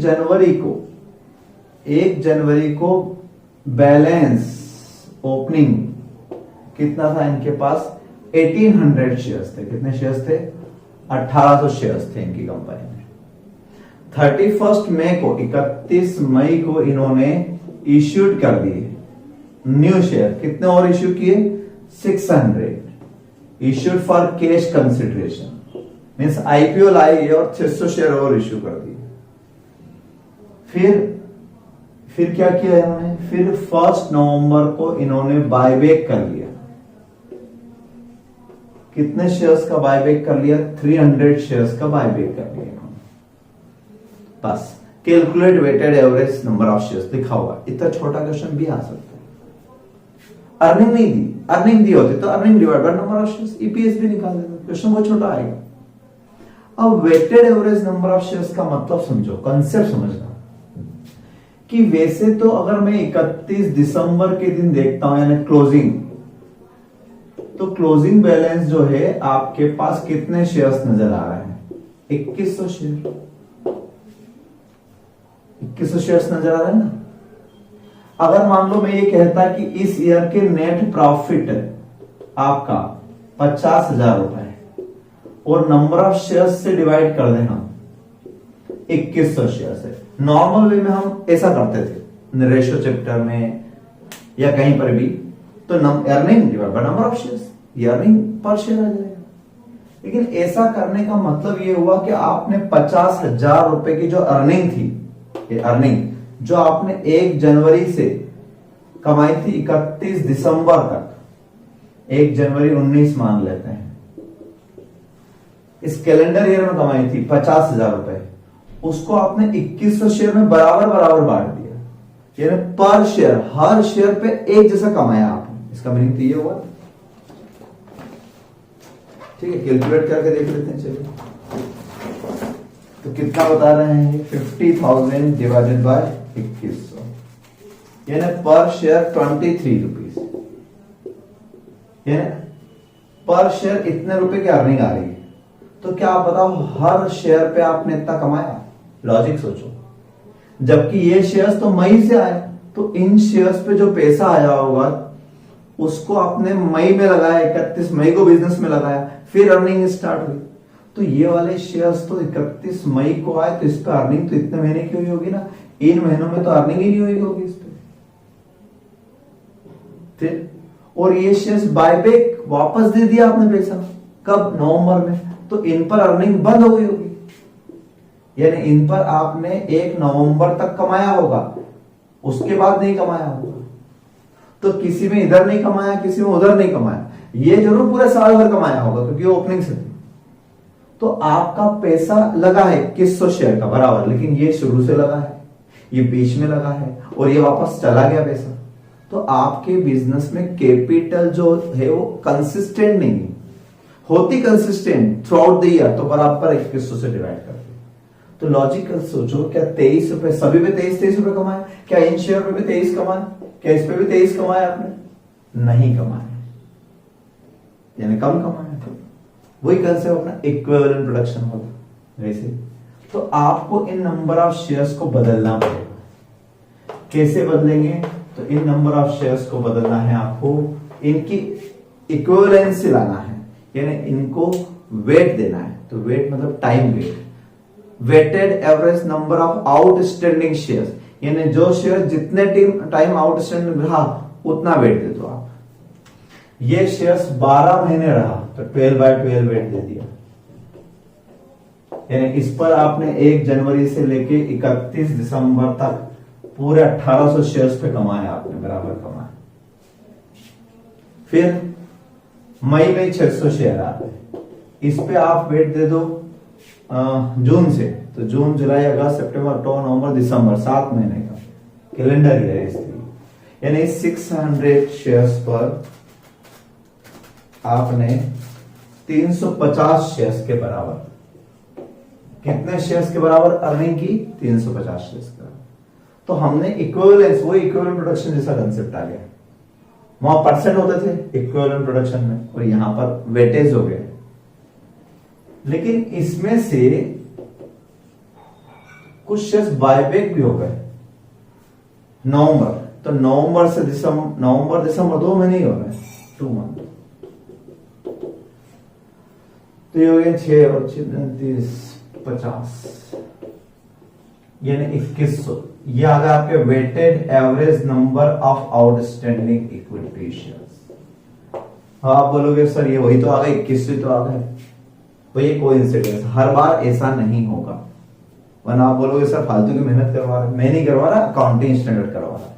जनवरी को बैलेंस ओपनिंग कितना था इनके पास? 1800 शेयर्स थे। कितने शेयर्स थे? 1800 शेयर्स थे इनकी कंपनी में। 31 मई को इन्होंने इश्यूड कर दिए न्यू शेयर। कितने और इश्यू किए? 600 issued for cash consideration, means IPO लाई और 600 शेयर और इश्यू कर दिए। फिर क्या किया इन्होंने? फिर 1 नवंबर को इन्होंने बायबैक कर लिया। कितने शेयर्स का बायबैक कर लिया? 300 शेयर्स का बायबैक कर लिया इन्होंने। बस calculate weighted average number of shares लिखा होगा। इतना छोटा क्वेश्चन भी आ सकता है। अर्निंग नहीं दी, अर्निंग दी होती तो earning divide by number of shares, EPS भी निकाल देते, क्वेश्चन बहुत छोटा आएगा। अब weighted average number of shares का मतलब समझो, कंसेप्ट समझना कि वैसे तो अगर मैं 31 दिसंबर के दिन देखता हूं यानी क्लोजिंग, तो क्लोजिंग बैलेंस जो है आपके पास कितने शेयर्स नजर आ रहे हैं? 2100 शेयर, 2100 शेयर्स नजर आ रहे हैं ना। अगर मान लो मैं ये कहता कि इस ईयर के नेट प्रॉफिट आपका 50,000 रुपए और नंबर ऑफ शेयर्स से डिवाइड कर दें हम 2100 शेयर से। नॉर्मल वे में हम ऐसा करते थे रेशियो चैप्टर में या कहीं पर भी, तो earning divide by number of shares, ये अर्निंग पर शेयर आ जाएगा। लेकिन ऐसा करने का मतलब ये हुआ कि आपने 50,000 रुपए की जो अर्निंग थी, ये अर्निंग जो आपने 1 जनवरी से कमाई थी 31 दिसंबर तक, 1 जनवरी 19 मान लेते हैं, इस कैलेंडर ईयर में कमाई थी 50,000 रुपए, उसको आपने 2100 शेयर में बराबर बराबर बांट दिया। यानी पर शेयर, हर शेयर पे एक जैसा कमाया आपने। इसका मीनिंग तो ये हुआ। ठीक है, कैलकुलेट करके देख लेते हैं। चलिए, तो कितना बता रहे हैं? 50,000 डिवाइडेड बाय 2100, यानी पर शेयर 23 रुपीज। यानी पर शेयर इतने रुपए की अर्निंग आ रही है। तो क्या आप बताओ हर शेयर पे आपने इतना कमाया? लॉजिक सोचो। जबकि ये शेयर्स तो मई से आए, तो इन शेयर्स पे जो पैसा आया होगा उसको आपने मई में लगाया, 31 मई को बिजनेस में लगाया, फिर अर्निंग स्टार्ट हुई। तो ये वाले शेयर्स तो 31 मई को आए, तो इस पे अर्निंग तो इतने महीने की हुई होगी ना। इन महीनों में तो अर्निंग ही नहीं हुई होगी इस पे। फिर और ये शेयर्स बायबैक वापस दे दिया आपने पैसा, कब? नवंबर में। तो इन पर अर्निंग बंद हो गई होगी, यानी इन पर आपने 1 नवंबर तक कमाया होगा, उसके बाद नहीं कमाया होगा। तो किसी में इधर नहीं कमाया, किसी में उधर नहीं कमाया, ये जरूर पूरे साल भर कमाया होगा क्योंकि ओपनिंग से थी। तो आपका पैसा लगा है 2100 शेयर का बराबर, लेकिन ये शुरू से लगा है, ये बीच में लगा है और ये वापस चला गया पैसा। तो आपके बिजनेस में कैपिटल जो है वो कंसिस्टेंट नहीं है। होती consistent through out the year तो बराबर 2100 से डिवाइड करते। तो लॉजिकल सोचो, क्या 23 रुपए सभी पे 23 रुपए कमाए? क्या इन शेयर पे भी 23 कमाए? क्या इस पे भी 23 कमाए आपने? नहीं कमाए, यानी कम कमाए। वही कंसेप्ट अपना इक्विवेलेंट प्रोडक्शन होगा वैसे। तो आपको इन नंबर ऑफ शेयर्स को बदलना पड़ेगा। कैसे बदलेंगे? तो इन नंबर ऑफ शेयर्स को बदलना है आपको, इनकी इक्विवेलेंसी लाना है, यानी इनको वेट देना है। तो वेट मतलब time weight, weighted average number of outstanding shares, यानी जो शेयर जितने टाइम आउटस्टैंडिंग रहा उतना वेट दे दो आप। ये शेयर्स 12 महीने रहा तो 12/12 वेट दे दिया, यानी इस पर आपने 1 जनवरी से लेके 31 दिसंबर तक पूरे 1800 शेयर्स पे कमाया आपने, बराबर कमाया। फिर मई में 600 शेयर आ गए, इस पे आप वेट दे दो जून से, तो जून जुलाई अगस्त सितंबर अक्टूबर नवंबर दिसंबर 7 महीने का कैलेंडर ईयर है इसलिए, यानी 600 शेयर्स पर आपने 350 शेयर्स के बराबर, कितने शेयर्स के बराबर अर्निंग की? 350 शेयर्स के बराबर। तो हमने इक्विवेलेंस, वो इक्विवेलेंट प्रोडक्शन जैसा कंसेप्ट आ गया। वहां परसेंट होते थे इक्विवेलेंट प्रोडक्शन में और यहां पर वेटेज हो गए। लेकिन इसमें से कुछ शेयर्स बायबैक भी हो गए नवंबर, तो नवंबर से दिसंबर 2 महीने ही हो गए, 2 मंथ। तो ये हो गए 6 और 30 50, यानी 2100। ये आ गया आपके weighted average number of outstanding equity shares. आप बोलोगे सर ये वही तो आ गए, 2100 तो आ गए। तो ये कोइंसिडेंस, हर बार ऐसा नहीं होगा। वरना आप बोलोगे सर फालतू की मेहनत करवा रहा है। मैं नहीं करवा रहा, अकाउंटिंग स्टैंडर्ड करवा रहा है।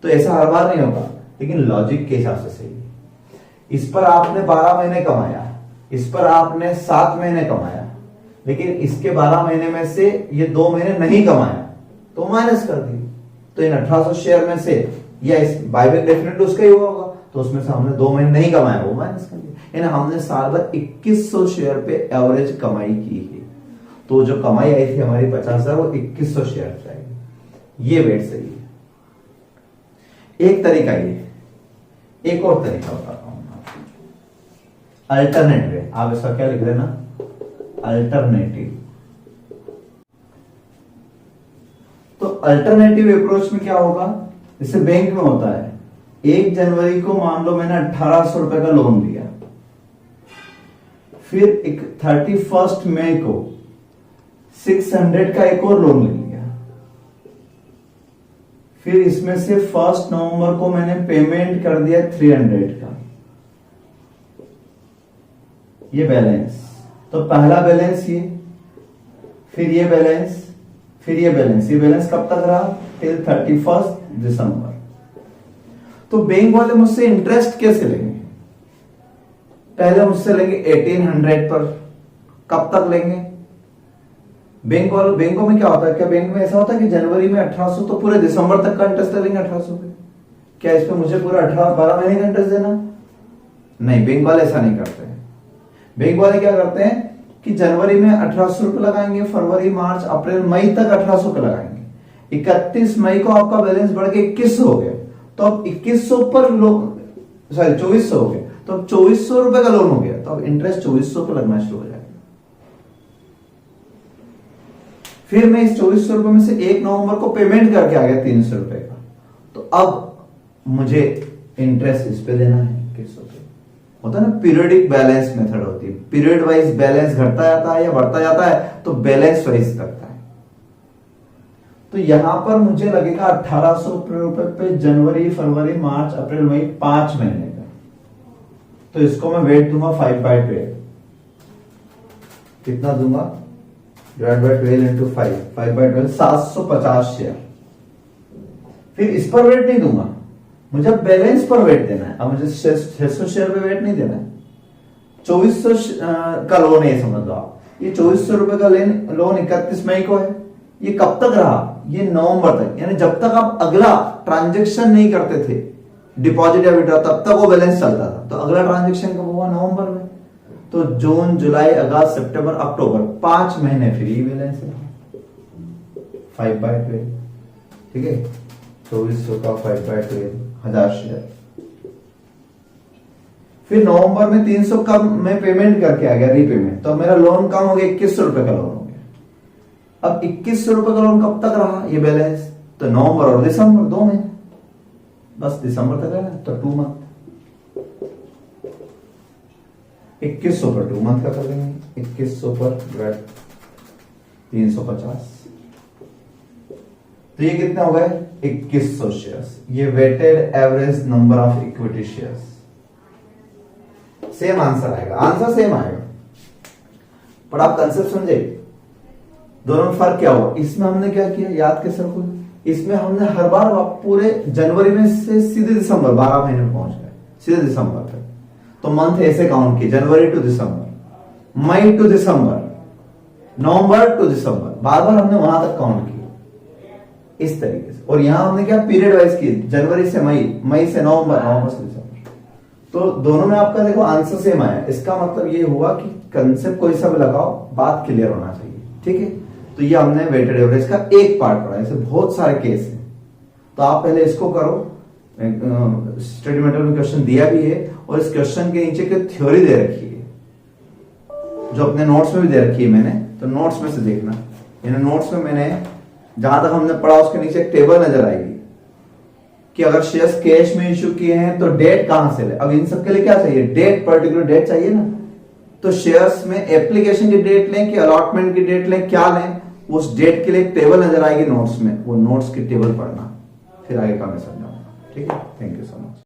तो ऐसा हर बार नहीं होगा, लेकिन लॉजिक के हिसाब से सही है। इस पर आपने 12 महीने कमाया, इस पर आपने 7 महीने कमाया, लेकिन इसके 12 महीने में से ये 2 महीने नहीं कमाया तो माइनस कर दी। तो इन 1800 शेयर में से या इस बायबैक डेफिनेटली उसका ही हुआ होगा, तो उसमें से हमने 2 महीने नहीं कमाया, वो माइनस कर दिया। यानी हमने साल भर 2100 शेयर पे एवरेज कमाई की है। तो जो कमाई आई थी हमारी 50,000, वो 2100 शेयर जाएगी। ये वेट सही है। एक तरीका ये, एक और तरीका बताता हूं, अल्टरनेट वे। आप इसका क्या लिख देना? अल्टरनेटिव। तो अल्टरनेटिव अप्रोच में क्या होगा, जैसे बैंक में होता है, 1 जनवरी को मान लो मैंने 1800 रुपए का लोन लिया, फिर 31 मई को 600 का एक और लोन ले लिया, फिर इसमें से 1 नवंबर को मैंने पेमेंट कर दिया 300 का, ये बैलेंस। तो पहला बैलेंस ये, फिर ये बैलेंस, फिर ये बैलेंस। ये बैलेंस कब तक रहा, टिल 31 दिसंबर। तो बैंक वाले मुझसे इंटरेस्ट कैसे लेंगे, पहले मुझसे लेंगे 1800 पर। कब तक लेंगे, बैंकों में क्या होता है, क्या बैंक में ऐसा होता है कि जनवरी में 1800 तो पूरे दिसंबर तक का इंटरेस्ट लेंगे 1800 पे? क्या इस पे मुझे पूरा 12 महीने का इंटरेस्ट देना? नहीं, बैंक वाले ऐसा नहीं करते हैं। बैंक वाले क्या करते हैं कि जनवरी में 1800 रुपए लगाएंगे, फरवरी, मार्च, अप्रैल, मई तक 1800 का लगाएंगे। 31 मई को आपका बैलेंस बढ़ के 2100 हो गया, तो अब 2100 पर लोन, सॉरी 2400 हो गया, तो अब 2400 रुपए का लोन हो गया, तो अब इंटरेस्ट 2400 पे लगना शुरू हो जाएगा। फिर मैं इस 2400 रुपए में से 1 नवंबर को पेमेंट करके आ गया 300 रुपए का, तो अब मुझे इंटरेस्ट इस पे देना है 2100 पे। होता है ना, पीरियडिक बैलेंस मेथड होती है, पीरियड वाइज बैलेंस घटता जाता है या बढ़ता जाता है, तो बैलेंस वाइज करता है। तो यहां पर मुझे लगेगा 1800 रुपए पे जनवरी, फरवरी, मार्च, अप्रैल, मई, 5 महीने का। तो इसको मैं वेट दूंगा 5/12। कितना दूंगा, डिवाइड बाय 12 इंटू 5/12, 750 शेयर। फिर इस पर वेट नहीं दूंगा, मुझे बैलेंस पर वेट देना है। अब मुझे 600 शेयर पे वेट नहीं देना है। 2400 का लोन है, समझ लो आप। ये 2400 रुपए का लोन 31 मई को है, ये कब तक रहा, ये नवंबर तक। यानी जब तक आप अगला ट्रांजेक्शन नहीं करते थे, डिपॉजिट या विड्रॉ, तब तक वो बैलेंस चलता था। तो अगला ट्रांजेक्शन कब हुआ, नवंबर में। तो जून, जुलाई, अगस्त, सितंबर, अक्टूबर, 5 महीने फ्री बैलेंस है 5/12। ठीक है, 2400 का 5/12, 1000 शेयर। फिर नवंबर में 300 का मैं पेमेंट करके आ गया, रीपेमेंट। तो मेरा लोन कम हो गया, 2100 रुपए का लोन हो गया। अब 2100 रुपए का लोन कब तक रहा ये बैलेंस, तो नवंबर और दिसंबर, 2 महीने, बस दिसंबर तक है, तो 2 मंथ। 2100 पर 2 मंथ का कर लेंगे, 2100 पर 350, तो ये कितने हो गए, 2100 शेयर्स। ये weighted average number of equity shares. Same answer आएगा, आंसर सेम आएगा, पर आप कंसेप्ट समझे, दोनों में फर्क क्या हुआ। इसमें हमने क्या किया, याद कैसे रखो, इसमें हमने हर बार पूरे जनवरी में से सीधे दिसंबर, 12 महीने में पहुंच गए, सीधे दिसंबर तक। तो मंथ ऐसे काउंट किए, जनवरी टू दिसंबर, मई टू दिसंबर, नवंबर टू दिसंबर, बार बार हमने वहां तक काउंट किया इस तरीके से। और यहां हमने क्या पीरियड वाइज किए, जनवरी से मई, मई से नवंबर, नवंबर से दिसंबर। तो दोनों में आपका देखो आंसर सेम आया। इसका मतलब ये हुआ कि कंसेप्ट कोई सा भी लगाओ, बात क्लियर होना चाहिए। ठीक है, तो ये हमने वेटेड एवरेज का एक पार्ट पढ़ा, ऐसे बहुत सारे केस हैं। तो आप पहले इसको करो, स्टडी मटेरियल में क्वेश्चन दिया भी है, और इस क्वेश्चन के नीचे की थ्योरी दे रखी है, जो अपने नोट्स में भी दे रखी है मैंने, तो नोट्स में से देखना। यानी नोट्स में मैंने जहां तक हमने पढ़ा उसके नीचे एक टेबल नजर आएगी कि अगर शेयर्स कैश में इश्यू किए हैं तो डेट कहां से ले। अब इन सब के लिए क्या चाहिए, डेट, पर्टिकुलर डेट चाहिए ना। तो शेयर्स में एप्लीकेशन की डेट लें कि अलॉटमेंट की डेट लें, क्या लें, उस डेट के लिए एक टेबल नजर आएगी नोट्स में, वो नोट्स की टेबल पढ़ना, फिर आगे का मैं समझाऊंगा। ठीक है, थैंक यू सो मच।